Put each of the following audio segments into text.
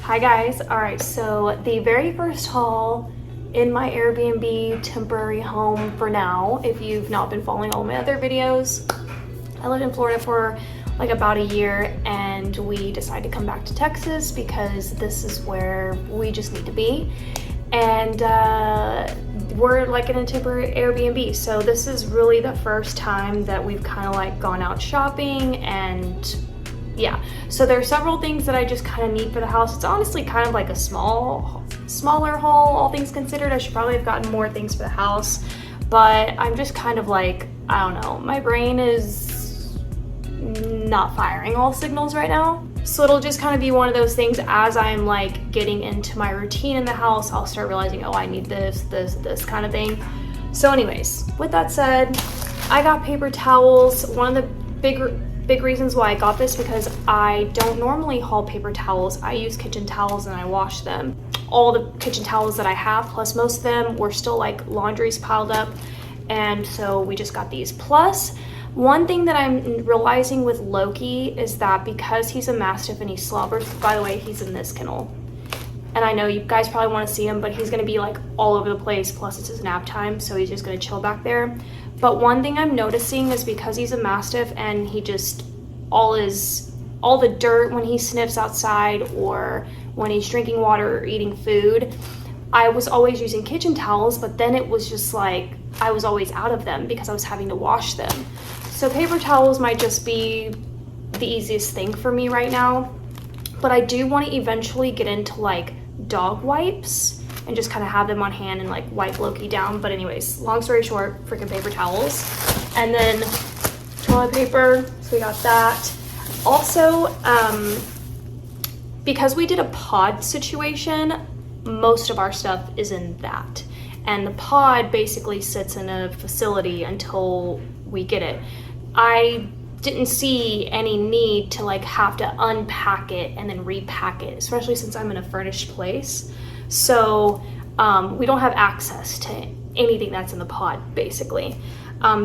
Hi guys. All right, so the very first haul in my Airbnb temporary home for now, if you've not been following all my other videos, I lived in Florida for like about a year and we decided to come back to Texas because this is where we just need to be. And we're like in a temporary Airbnb. So this is really the first time that we've kind of like gone out shopping, and yeah. So there are several things that I just kind of need for the house. It's honestly kind of like a smaller haul, all things considered. I should probably have gotten more things for the house, but I'm just kind of like, I don't know, my brain is not firing all signals right now. So it'll just kind of be one of those things as I'm like getting into my routine in the house, I'll start realizing, oh, I need this kind of thing. So anyways, with that said, I got paper towels. One of the big reasons why I got this, because I don't normally haul paper towels. I use kitchen towels and I wash them. All the kitchen towels that I have, plus most of them were still like laundries piled up. And so we just got these. Plus, one thing that I'm realizing with Loki is that because he's a Mastiff and he slobbers, by the way, he's in this kennel. And I know you guys probably want to see him, but he's going to be like all over the place. Plus it's his nap time, so he's just going to chill back there. But one thing I'm noticing is because he's a Mastiff and he just, all the dirt when he sniffs outside or when he's drinking water or eating food, I was always using kitchen towels, but then it was just like, I was always out of them because I was having to wash them. So paper towels might just be the easiest thing for me right now. But I do want to eventually get into like dog wipes and just kind of have them on hand and like wipe Loki down. But anyways, long story short, freaking paper towels. And then toilet paper, so we got that. Also, because we did a pod situation, most of our stuff is in that. And the pod basically sits in a facility until we get it. I didn't see any need to like have to unpack it and then repack it, especially since I'm in a furnished place. So we don't have access to anything that's in the pod basically.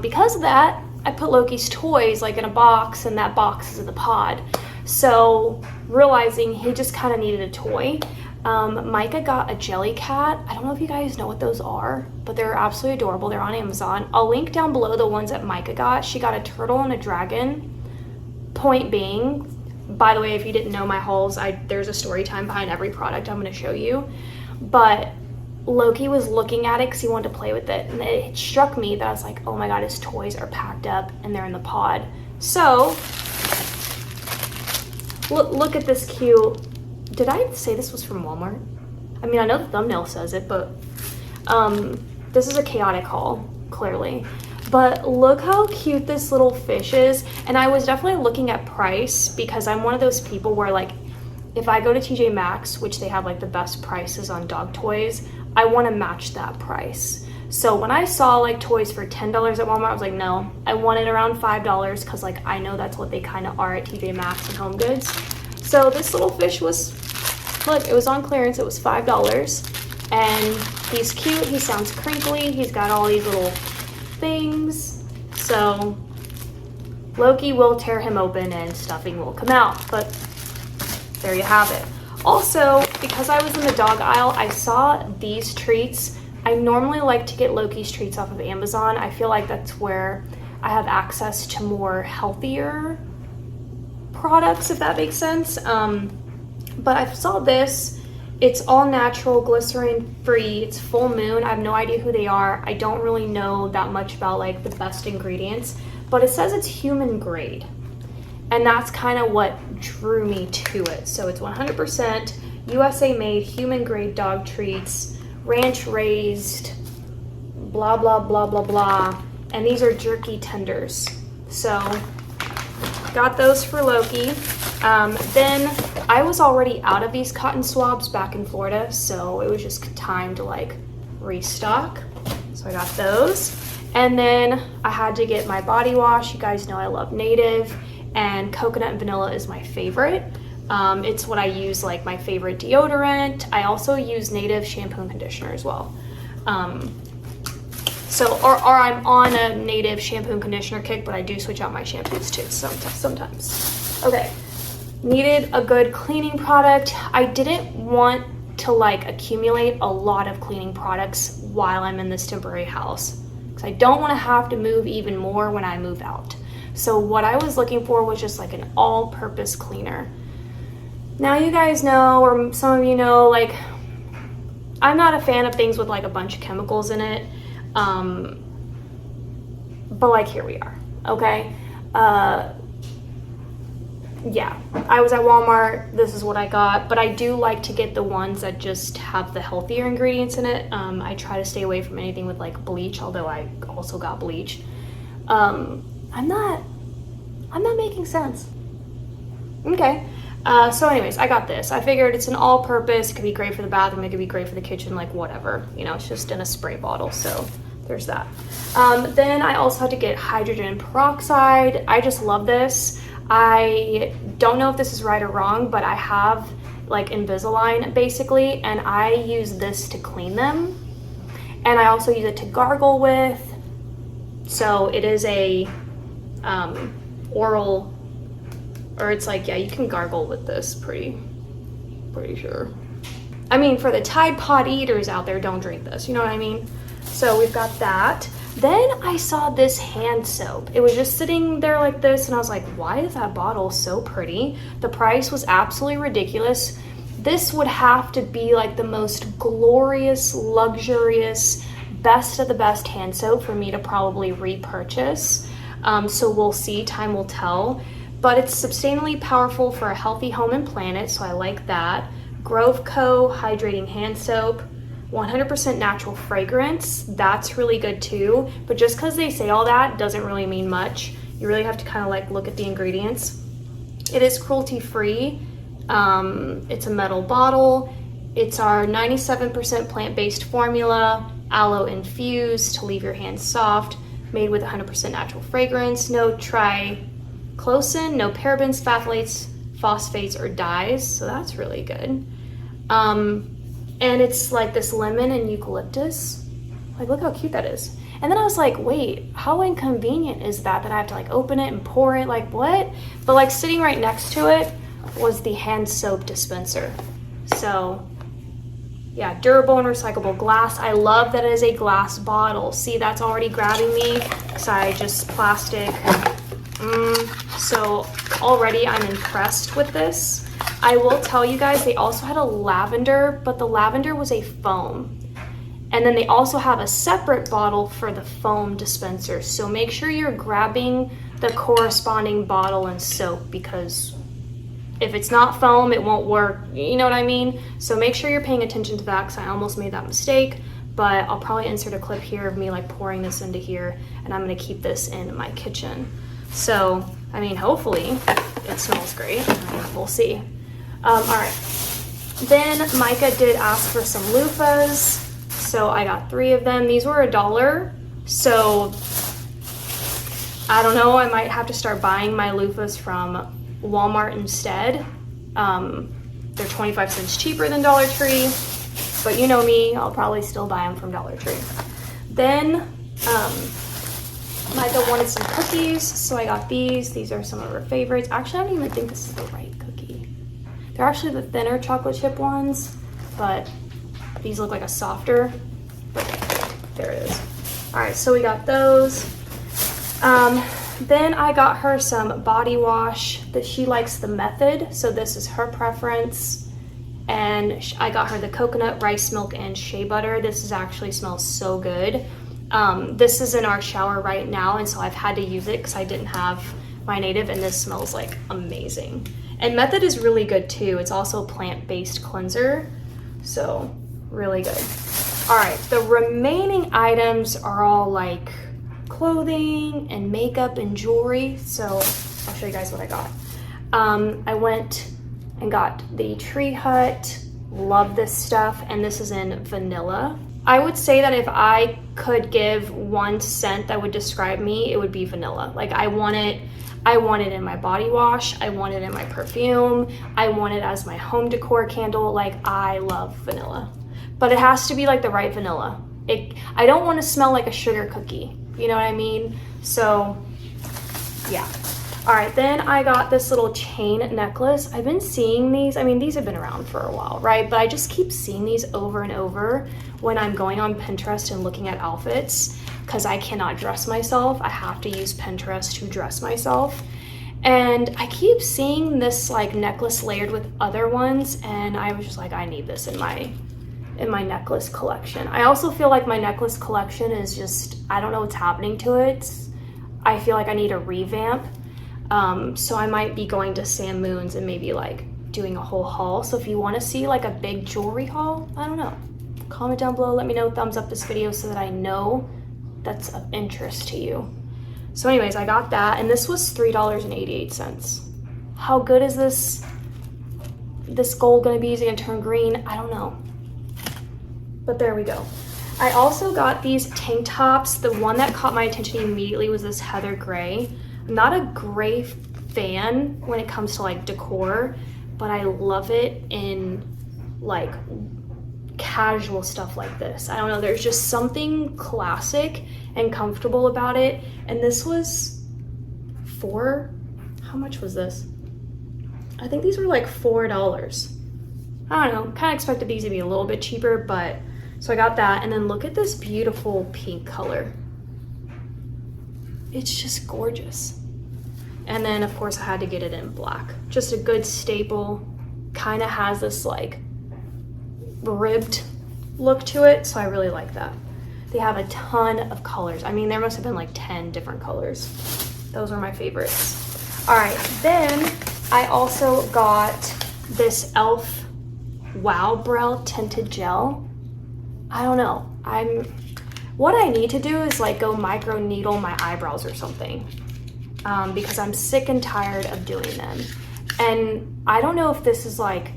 Because of that, I put Loki's toys like in a box, and that box is in the pod. So realizing he just kind of needed a toy, Micah got a jelly cat. I don't know if you guys know what those are, but they're absolutely adorable. They're on Amazon. I'll link down below the ones that Micah got. She got a turtle and a dragon. Point being, by the way, if you didn't know my hauls, there's a story time behind every product I'm going to show you. But Loki was looking at it because he wanted to play with it, and it struck me that I was like, oh my god, his toys are packed up and they're in the pod. So look at this cute. Did I say this was from Walmart? I mean, I know the thumbnail says it, but this is a chaotic haul, clearly. But look how cute this little fish is. And I was definitely looking at price because I'm one of those people where like, if I go to TJ Maxx, which they have like the best prices on dog toys, I want to match that price. So when I saw like toys for $10 at Walmart, I was like, no, I want it around $5 because like I know that's what they kind of are at TJ Maxx and Home Goods. So this little fish was, look, it was on clearance. It was $5, and he's cute. He sounds crinkly. He's got all these little things. So Loki will tear him open and stuffing will come out, but there you have it. Also, because I was in the dog aisle, I saw these treats. I normally like to get Loki's treats off of Amazon. I feel like that's where I have access to more healthier products, if that makes sense. But I saw this. It's all natural, glycerin free. It's full moon. I have no idea who they are. I don't really know that much about like the best ingredients, but it says it's human grade. And that's kind of what drew me to it. So it's 100% USA made, human grade dog treats, ranch raised, blah, blah, blah, blah, blah. And these are jerky tenders. So got those for Loki. Then I was already out of these cotton swabs back in Florida, so it was just time to like restock. So I got those. And then I had to get my body wash. You guys know I love Native, and coconut and vanilla is my favorite. It's what I use, like my favorite deodorant. I also use Native shampoo and conditioner as well. Or I'm on a Native shampoo and conditioner kick, but I do switch out my shampoos too sometimes. Okay, needed a good cleaning product. I didn't want to like accumulate a lot of cleaning products while I'm in this temporary house, because I don't want to have to move even more when I move out. So what I was looking for was just like an all-purpose cleaner. Now you guys know, or some of you know, like I'm not a fan of things with like a bunch of chemicals in it. But like here we are, okay? Yeah, I was at Walmart, this is what I got, but I do like to get the ones that just have the healthier ingredients in it. I try to stay away from anything with like bleach, although I also got bleach. I'm not making sense. Okay, so anyways, I got this. I figured it's an all-purpose, it could be great for the bathroom, it could be great for the kitchen, like whatever. You know, it's just in a spray bottle, so there's that. Then I also had to get hydrogen peroxide. I just love this. I don't know if this is right or wrong, but I have like Invisalign basically, and I use this to clean them. And I also use it to gargle with. So it is a oral, or it's like, yeah, you can gargle with this pretty sure. I mean, for the Tide Pod eaters out there, don't drink this, you know what I mean? So we've got that. Then I saw this hand soap. It was just sitting there like this, and I was like, why is that bottle so pretty? The price was absolutely ridiculous. This would have to be like the most glorious, luxurious, best of the best hand soap for me to probably repurchase. So we'll see, time will tell. But it's sustainably powerful for a healthy home and planet, so I like that. Grove Co. Hydrating Hand Soap. 100% natural fragrance, that's really good too, but just because they say all that doesn't really mean much. You really have to kind of like look at the ingredients. It is cruelty free. It's a metal bottle. It's our 97% plant-based formula, aloe infused to leave your hands soft, made with 100% natural fragrance, no triclosan, no parabens, phthalates, phosphates, or dyes, so that's really good. And it's like this lemon and eucalyptus. Like, look how cute that is. And then I was like, wait, how inconvenient is that I have to like open it and pour it, like what? But like sitting right next to it was the hand soap dispenser. So yeah, durable and recyclable glass. I love that it is a glass bottle. See, that's already grabbing me because I just plastic. So already I'm impressed with this. I will tell you guys, they also had a lavender, but the lavender was a foam. And then they also have a separate bottle for the foam dispenser. So make sure you're grabbing the corresponding bottle and soap, because if it's not foam, it won't work. You know what I mean? So make sure you're paying attention to that, because I almost made that mistake. But I'll probably insert a clip here of me like pouring this into here, and I'm gonna keep this in my kitchen. So, I mean, hopefully it smells great. We'll see. All right. Then Micah did ask for some loofahs. So I got 3 of them. These were $1. So I don't know, I might have to start buying my loofahs from Walmart instead. They're 25 cents cheaper than Dollar Tree, but you know me, I'll probably still buy them from Dollar Tree. Then Micah wanted some cookies, so I got these. These are some of her favorites. Actually, I don't even think this is the right cookie. They're actually the thinner chocolate chip ones, but these look like a softer, but there it is. All right, so we got those. Then I got her some body wash that she likes the Method, so this is her preference. And I got her the coconut, rice milk, and shea butter. This is actually smells so good. This is in our shower right now, and so I've had to use it because I didn't have my native, and this smells like amazing. And Method is really good too. It's also a plant-based cleanser, so really good. All right, the remaining items are all like clothing and makeup and jewelry, so I'll show you guys what I got. I went and got the Tree Hut. Love this stuff, and this is in vanilla. I would say that if I could give one scent that would describe me, it would be vanilla. Like I want it in my body wash, I want it in my perfume, I want it as my home decor candle. Like I love vanilla, but it has to be like the right vanilla. I don't want to smell like a sugar cookie, you know what I mean? So yeah. All right, then I got this little chain necklace. I've been seeing these. I mean, these have been around for a while, right? But I just keep seeing these over and over when I'm going on Pinterest and looking at outfits, because I cannot dress myself. I have to use Pinterest to dress myself. And I keep seeing this like necklace layered with other ones, and I was just like, I need this in my necklace collection. I also feel like my necklace collection is just, I don't know what's happening to it. I feel like I need a revamp. So I might be going to Sam Moon's and maybe like doing a whole haul. So if you want to see like a big jewelry haul, I don't know, comment down below, let me know, thumbs up this video so that I know that's of interest to you. So anyways, I got that, and this was $3.88. How good is this gold gonna be? Is it gonna turn green? I don't know, but there we go. I also got these tank tops. The one that caught my attention immediately was this heather gray. I'm not a gray fan when it comes to like decor, but I love it in like casual stuff like this. I don't know, there's just something classic and comfortable about it. And this was how much was this? I think these were like $4. I don't know, kind of expected these to be a little bit cheaper, but so I got that. And then look at this beautiful pink color. It's just gorgeous. And then of course I had to get it in black. Just a good staple, kind of has this like ribbed look to it, so I really like that. They have a ton of colors. I mean, there must have been like 10 different colors. Those are my favorites. All right, then I also got this e.l.f. Wow Brow Tinted Gel. I don't know, what I need to do is like go micro needle my eyebrows or something, because I'm sick and tired of doing them. And I don't know if this is like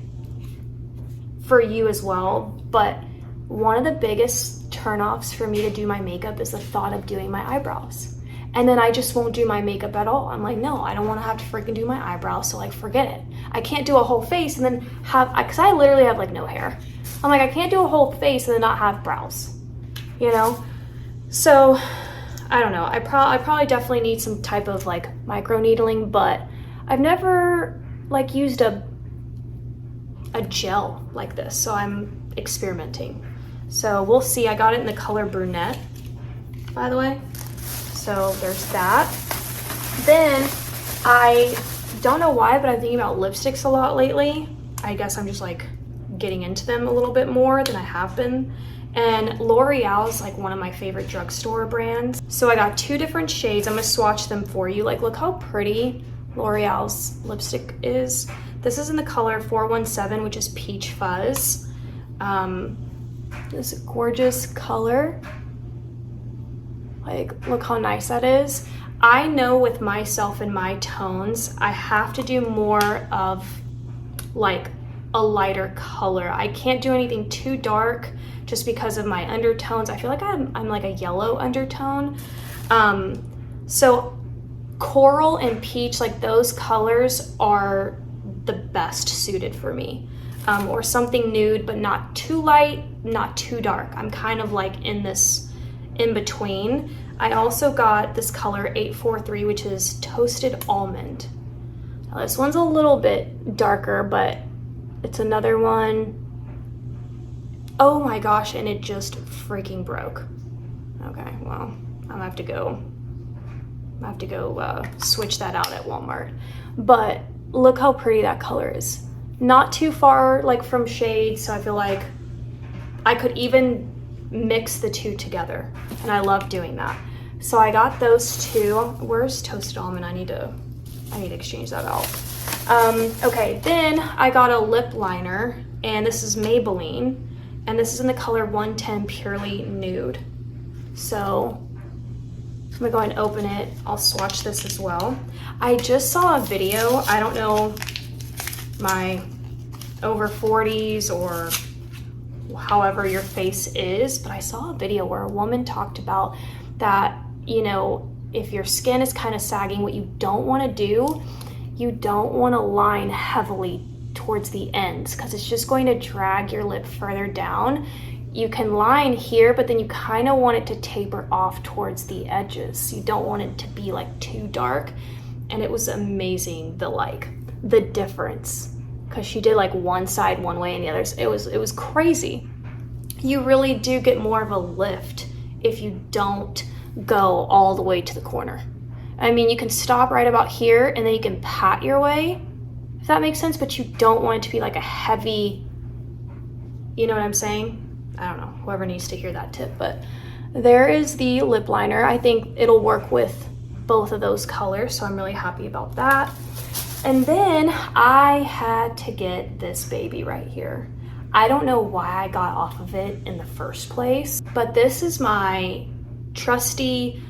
for you as well, but one of the biggest turnoffs for me to do my makeup is the thought of doing my eyebrows. And then I just won't do my makeup at all. I'm like, no, I don't want to have to freaking do my eyebrows, so like forget it. I can't do a whole face and then because I literally have like no hair. I'm like, I can't do a whole face and then not have brows, you know? So I don't know, I probably definitely need some type of like micro needling, but I've never like used a gel like this, so I'm experimenting. So we'll see. I got it in the color brunette, by the way. So there's that. Then I don't know why, but I'm thinking about lipsticks a lot lately. I guess I'm just like getting into them a little bit more than I have been. And L'Oreal is like one of my favorite drugstore brands. So I got 2 different shades. I'm gonna swatch them for you. Like, look how pretty L'Oreal's lipstick is. This is in the color 417, which is Peach Fuzz. This gorgeous color. Like, look how nice that is. I know with myself and my tones, I have to do more of like a lighter color. I can't do anything too dark just because of my undertones. I feel like I'm like a yellow undertone. So coral and peach, like those colors are the best suited for me. Or something nude, but not too light, not too dark. I'm kind of like in this in between. I also got this color 843, which is Toasted Almond. Now this one's a little bit darker, but it's another one. Oh my gosh, and it just freaking broke. Okay, well, I'm gonna have to go switch that out at Walmart. But look how pretty that color is. Not too far like from shade, so I feel like I could even mix the 2 together, and I love doing that. So I got those 2. Where's Toasted Almond? I need to exchange that out. Okay, then I got a lip liner, and this is Maybelline, and this is in the color 110 Purely Nude. So I'm gonna go ahead and open it. I'll swatch this as well. I just saw a video, I don't know my over 40s or however your face is, but I saw a video where a woman talked about that, you know, if your skin is kind of sagging, what you don't want to do, you don't want to line heavily towards the ends because it's just going to drag your lip further down. You can line here, but then you kind of want it to taper off towards the edges. You don't want it to be like too dark. and it was amazing, the difference, because she did like one side one way and the other. It was crazy. You really do get more of a lift if you don't go all the way to the corner. I mean, you can stop right about here and then you can pat your way, if that makes sense, but you don't want it to be like a heavy, you know what I'm saying? I don't know, whoever needs to hear that tip, but there is the lip liner. I think it'll work with both of those colors, so I'm really happy about that. And then I had to get this baby right here. I don't know why I got off of it in the first place, but this is my trusty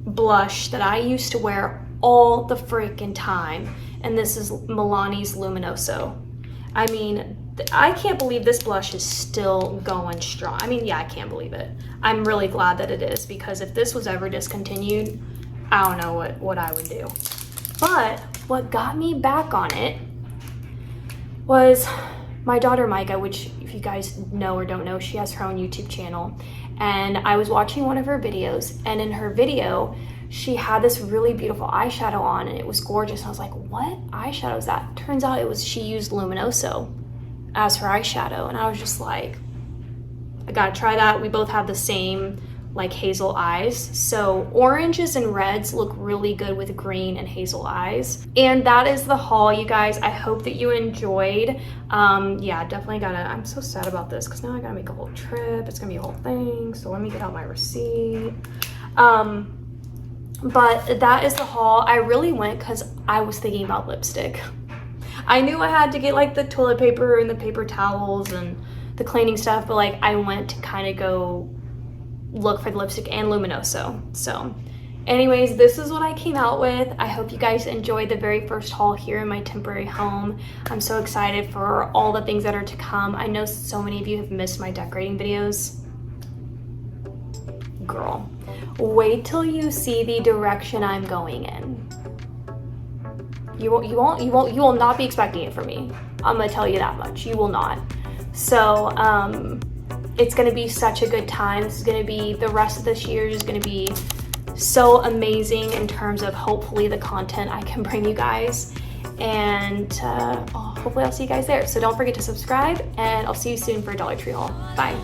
blush that I used to wear all the freaking time, and this is Milani's Luminoso. I mean, I can't believe this blush is still going strong. I mean, yeah, I can't believe it. I'm really glad that it is, because if this was ever discontinued, I don't know what I would do. But what got me back on it was my daughter Micah, which if you guys know or don't know, she has her own YouTube channel. And I was watching one of her videos, and in her video, she had this really beautiful eyeshadow on, and it was gorgeous. I was like, what eyeshadow is that? Turns out she used Luminoso as her eyeshadow, and I was just like, I gotta try that. We both have the same like hazel eyes, so oranges and reds look really good with green and hazel eyes. And that is the haul, you guys. I hope that you enjoyed. Yeah, definitely I'm so sad about this because now I gotta make a whole trip. It's gonna be a whole thing, so let me get out my receipt. But that is the haul. I really went because I was thinking about lipstick. I knew I had to get like the toilet paper and the paper towels and the cleaning stuff, but like I went to kind of go look for the lipstick and Luminoso. So anyways, this is what I came out with. I hope you guys enjoyed the very first haul here in my temporary home. I'm so excited for all the things that are to come. I know so many of you have missed my decorating videos. Girl, wait till you see the direction I'm going in. You will not be expecting it from me. I'm gonna tell you that much. You will not. So it's gonna be such a good time. This is gonna be, the rest of this year is gonna be so amazing in terms of hopefully the content I can bring you guys. And hopefully I'll see you guys there. So don't forget to subscribe, and I'll see you soon for a Dollar Tree haul. Bye.